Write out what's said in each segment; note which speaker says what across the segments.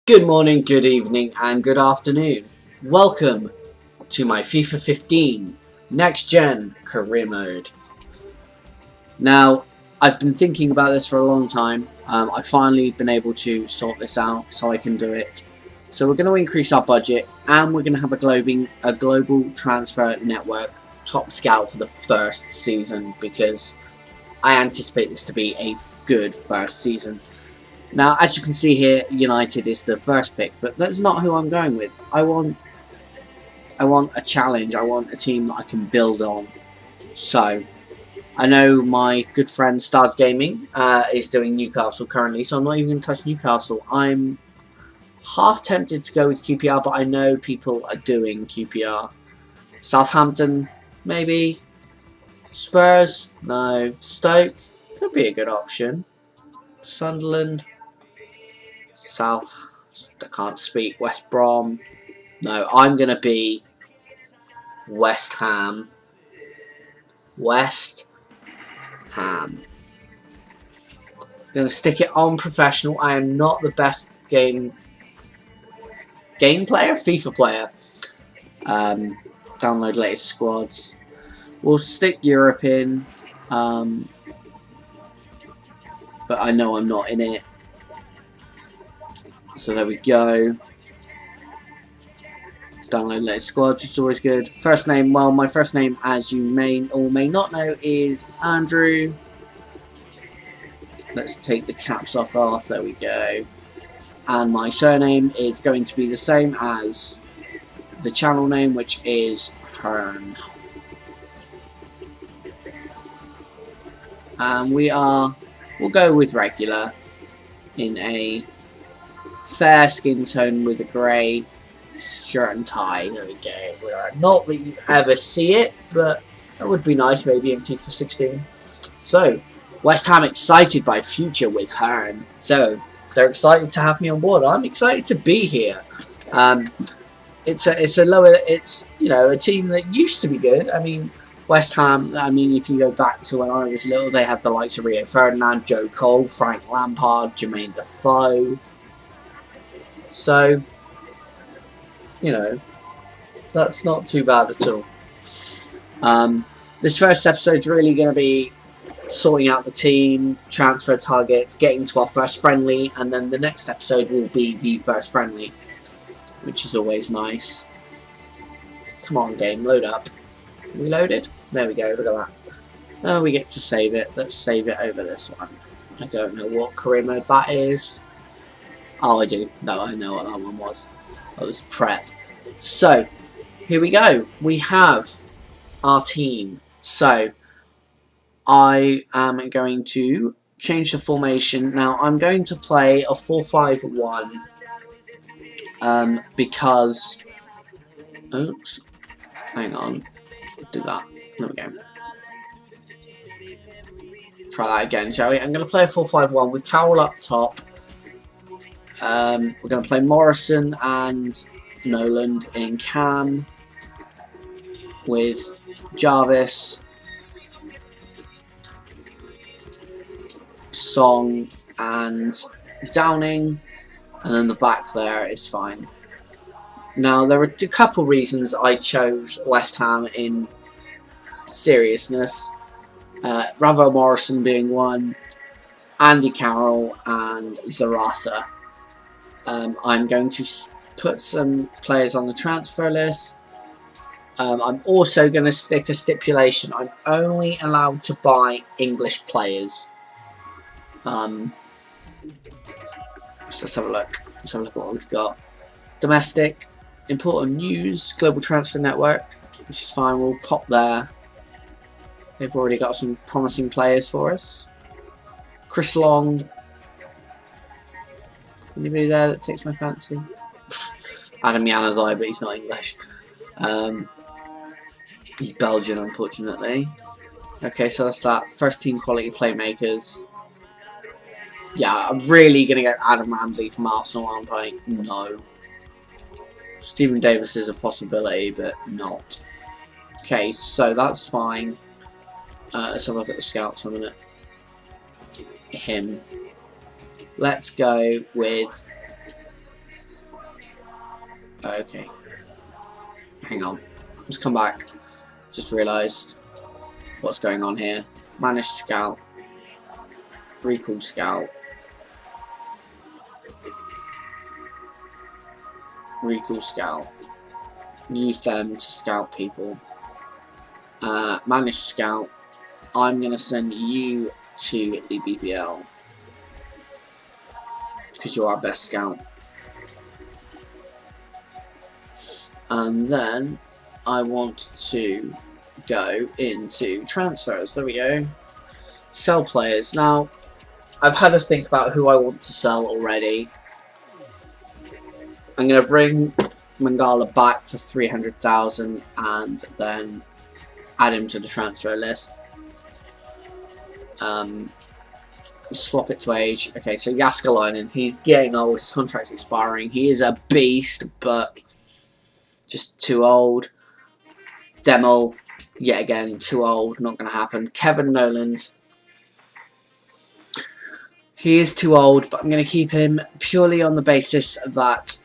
Speaker 1: Good morning, good evening, and good afternoon. Welcome to my FIFA 15 Next Gen Career Mode. Now, I've been thinking about this for a long time. I've finally been able to sort this out so I can do it. So we're going to increase our budget, and we're going to have a global transfer network top scout for the first season, because I anticipate this to be a good first season. Now, as you can see here, United is the first pick, but that's not who I'm going with. I want a challenge. I want a team that I can build on. So, I know my good friend Stars Gaming is doing Newcastle currently, so I'm not even going to touch Newcastle. I'm half tempted to go with QPR, but I know people are doing QPR. Southampton, maybe. Spurs, no. Stoke, could be a good option. Sunderland. South, I can't speak. West Brom. No, I'm going to be West Ham. West Ham. Going to stick it on professional. I am not the best game player? FIFA player. Download latest squads. We'll stick Europe in. But I know I'm not in it. So there we go. Download latest squads, which is always good. First name, well, my first name, as you may or may not know, is Andrew. Let's take the caps lock off. There we go. And my surname is going to be the same as the channel name, which is Hearn. And we'll go with regular in a fair skin tone with a grey shirt and tie. There we go. Not that you ever see it, but that would be nice maybe in FIFA 16. So, West Ham excited by future with Hearn. So, they're excited to have me on board. I'm excited to be here. It's a team that used to be good. I mean, West Ham, if you go back to when I was little, they had the likes of Rio Ferdinand, Joe Cole, Frank Lampard, Jermaine Defoe. So, that's not too bad at all. This first episode is really going to be sorting out the team, transfer targets, getting to our first friendly, and then the next episode will be the first friendly, which is always nice. Come on, game, load up. Reloaded? There we go, look at that. Oh, we get to save it. Let's save it over this one. I don't know what career mode that is. Oh, I do. No, I know what that one was. That was prep. So, here we go. We have our team. So, I am going to change the formation. Now, I'm going to play a 4-5-1. Because... Oops. Hang on. Do that. There we go. Try that again, shall we? I'm going to play a 4-5-1 with Carroll up top. We're going to play Morrison and Noland in cam, with Jarvis, Song and Downing, and then the back there is fine. Now, there are a couple reasons I chose West Ham in seriousness. Ravo Morrison being one, Andy Carroll and Zarata. I'm going to put some players on the transfer list. I'm also going to stick a stipulation. I'm only allowed to buy English players. Let's have a look. Let's have a look at what we've got. Domestic, important news, global transfer network, which is fine. We'll pop there. They've already got some promising players for us. Chris Long. Anybody there that takes my fancy? Adam Januzaj, but he's not English. He's Belgian, unfortunately. Okay, so that's that. First team quality playmakers. Yeah, I'm really going to get Adam Ramsey from Arsenal, aren't I? No. Stephen Davis is a possibility, but not. Okay, so that's fine. Let's have a look at the scouts a minute. Him. Let's go with Okay. Hang on. Let's come back. Just realised what's going on here. Manage scout. Recall scout. Recall scout. Use them to scout people. Manage scout. I'm going to send you to the BBL. Because you're our best scout. And then I want to go into transfers. There we go. Sell players. Now, I've had to think about who I want to sell already. I'm going to bring Mangala back for 300,000 and then add him to the transfer list. Swap it to age. Okay, so Jaskalainen, he's getting old. His contract's expiring. He is a beast, but just too old. Demel, yet again, too old. Not going to happen. Kevin Noland. He is too old, but I'm going to keep him purely on the basis that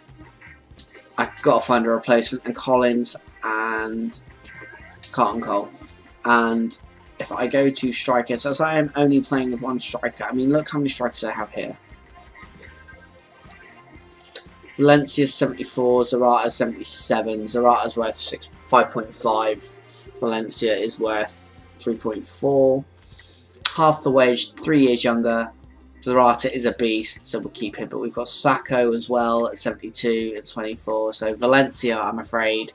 Speaker 1: I've got to find a replacement. And Collins and Carlton Cole. And if I go to strikers, as I am only playing with one striker, I mean, look how many strikers I have here. Valencia's 74, Zarata's 77. Zarata's worth 5.5. Valencia is worth 3.4. Half the wage, 3 years younger. Zarata is a beast, so we'll keep him. But we've got Sacco as well at 72 and 24. So Valencia, I'm afraid,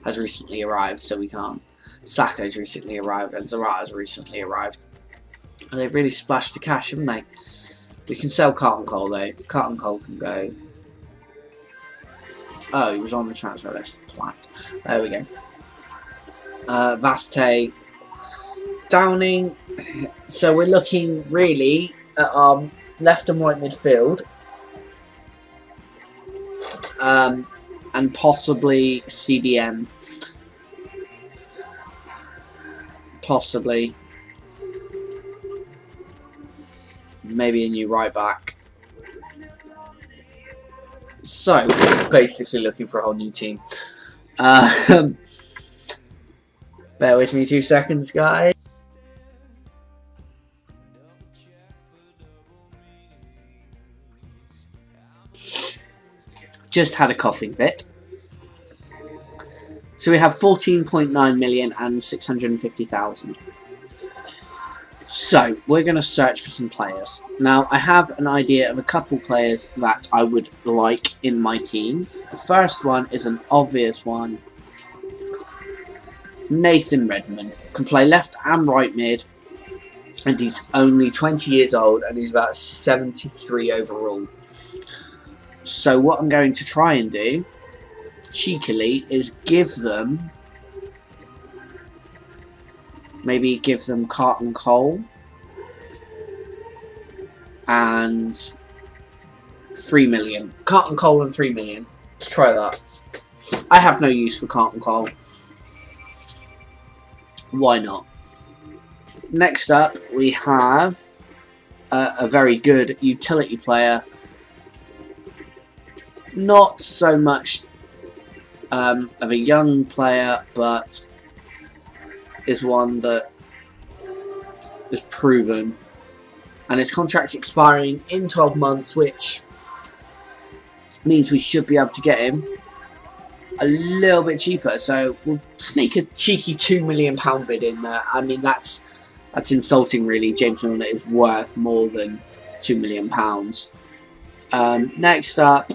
Speaker 1: has recently arrived, so we can't. Sacco's recently arrived and Zarata's recently arrived. And they've really splashed the cash, haven't they? We can sell Carlton Cole though. Carlton Cole can go. Oh, he was on the transfer list. Twat. There we go. Vaste. Downing. So we're looking really at left and right midfield. And possibly CDM. Possibly. Maybe a new right back. So, basically looking for a whole new team. Bear with me 2 seconds, guys. Just had a coughing fit. So we have 14.9 million and 650,000. So, we're going to search for some players. Now, I have an idea of a couple players that I would like in my team. The first one is an obvious one. Nathan Redmond can play left and right mid. And he's only 20 years old and he's about 73 overall. So, what I'm going to try and do, cheekily, is give them... Maybe give them Carlton Cole and 3 million. Carlton Cole and 3 million. Let's try that. I have no use for Carlton Cole. Why not? Next up, we have a very good utility player. Not so much of a young player, but is one that is proven, and his contract's expiring in 12 months, which means we should be able to get him a little bit cheaper. So we'll sneak a cheeky £2 million bid in there. I mean, that's insulting, really. James Milner is worth more than £2 million. Next up,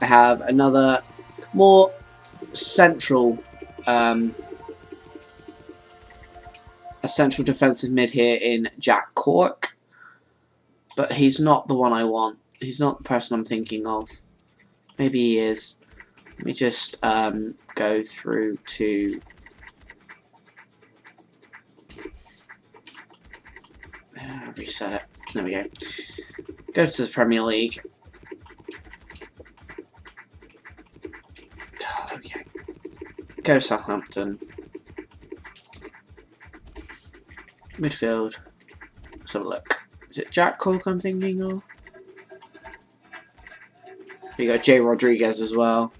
Speaker 1: I have another more central. A central defensive mid here in Jack Cork, but he's not the one I want. He's not the person I'm thinking of. Maybe he is. Let me just go through to reset it. There we go. Go to the Premier League. Okay. Go to Southampton. Midfield. Let's have a look. Is it Jack Cork I'm thinking of? You got Jay Rodriguez as well.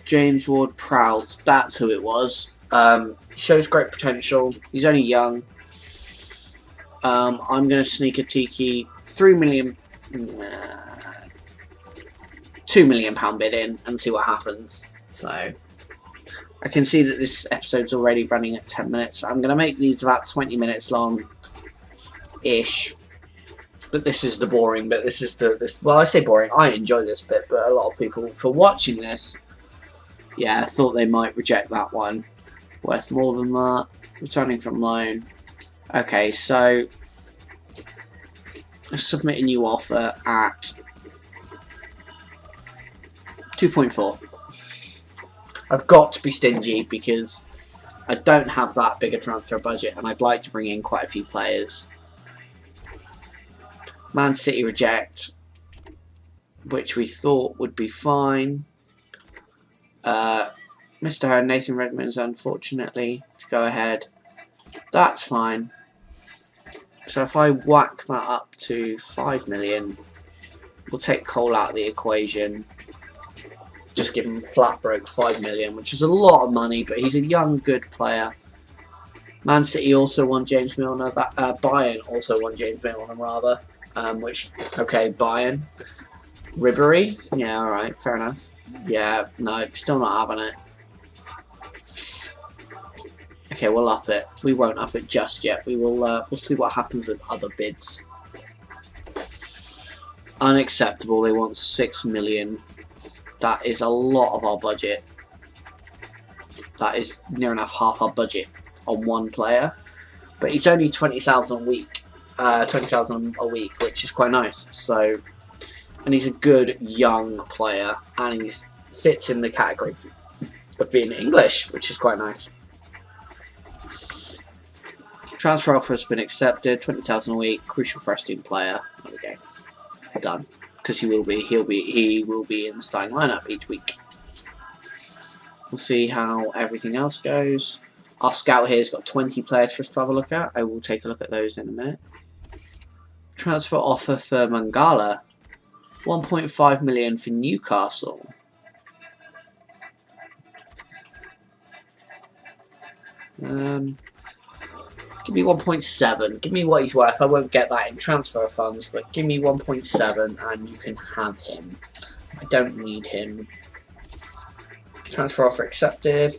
Speaker 1: James Ward-Prowse, that's who it was. Shows great potential. He's only young. I'm going to sneak a Tiki 3 million, £2 million bid in and see what happens. So I can see that this episode's already running at 10 minutes. I'm going to make these about 20 minutes long-ish. But this is the boring bit. This is well, I say boring. I enjoy this bit, but a lot of people, for watching this, yeah, thought they might reject that one. Worth more than that. Returning from loan. Okay, so let's submit a new offer at 2.4. I've got to be stingy because I don't have that big a transfer budget, and I'd like to bring in quite a few players. Man City reject, which we thought would be fine. Mr. Hearn, Nathan Redmond's unfortunately to go ahead. That's fine. So if I whack that up to 5 million, we'll take Cole out of the equation. Just give him flat broke 5 million, which is a lot of money, but he's a young, good player. Man City also won James Milner. Bayern also won James Milner, rather. Okay, Bayern. Ribery? Yeah, alright, fair enough. Yeah, no, still not having it. Okay, we'll up it. We won't up it just yet. We'll see what happens with other bids. Unacceptable. They want 6 million. That is a lot of our budget. That is near enough half our budget on one player. But he's only 20,000 a week. 20,000 a week, which is quite nice. So, and he's a good young player, and he fits in the category of being English, which is quite nice. Transfer offer has been accepted. 20,000 a week. Crucial for our team player. There we go. Done. Because he will be in the starting lineup each week. We'll see how everything else goes. Our scout here has got 20 players for us to have a look at. I will take a look at those in a minute. Transfer offer for Mangala. 1.5 million for Newcastle. Give me 1.7. Give me what he's worth. I won't get that in transfer funds, but give me 1.7 and you can have him. I don't need him. Transfer offer accepted.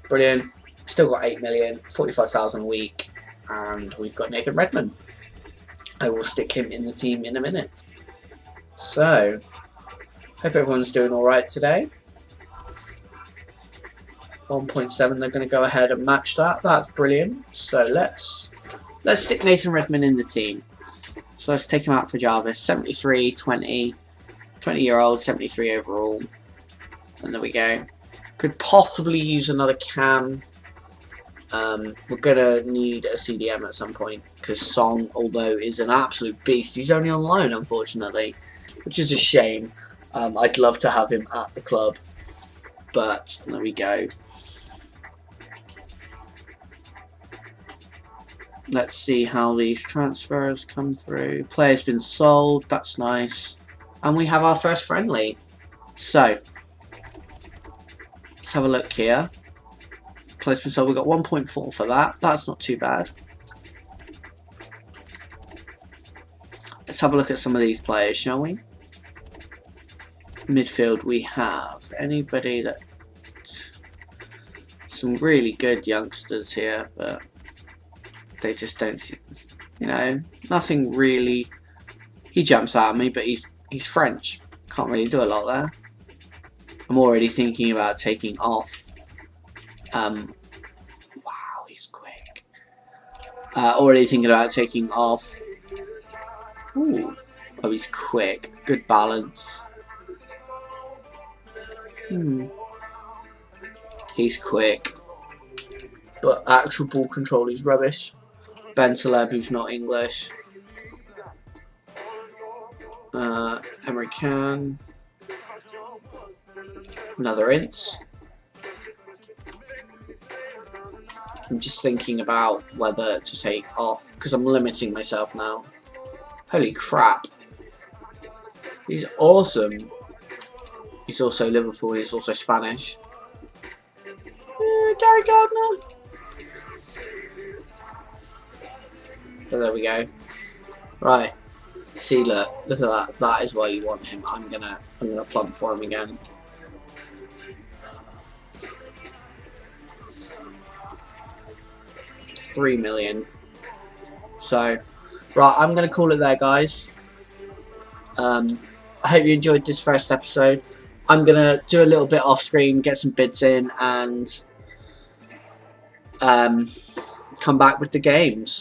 Speaker 1: Brilliant. Still got 8 million, 45,000 a week, and we've got Nathan Redmond. I will stick him in the team in a minute. So, hope everyone's doing alright today. 1.7, they're going to go ahead and match that. That's brilliant. So let's stick Nathan Redmond in the team. So let's take him out for Jarvis. 73, 20 year old, 73 overall. And there we go. Could possibly use another cam. We're going to need a CDM at some point, because Song, although is an absolute beast, he's only on loan, unfortunately, which is a shame. I'd love to have him at the club, but there we go. Let's see how these transfers come through. Player's been sold, that's nice. And we have our first friendly. So, let's have a look here. Player's been sold, we got 1.4 for that. That's not too bad. Let's have a look at some of these players, shall we? Midfield, we have anybody that... Some really good youngsters here, but they just don't see, you know, nothing really. He jumps out at me, but he's French. Can't really do a lot there. I'm already thinking about taking off. Wow, he's quick. Already thinking about taking off. Ooh. Oh, he's quick. Good balance. He's quick. But actual ball control is rubbish. Bentaleb, who's not English. Emery Can. Another Ince. I'm just thinking about whether to take off, because I'm limiting myself now. Holy crap. He's awesome. He's also Liverpool. He's also Spanish. Gary Gardner. So there we go. Right. See, look at that. That is why you want him. I'm gonna plump for him again. $3 million. So, right, I'm gonna call it there, guys. I hope you enjoyed this first episode. I'm gonna do a little bit off screen, get some bids in, and come back with the game. So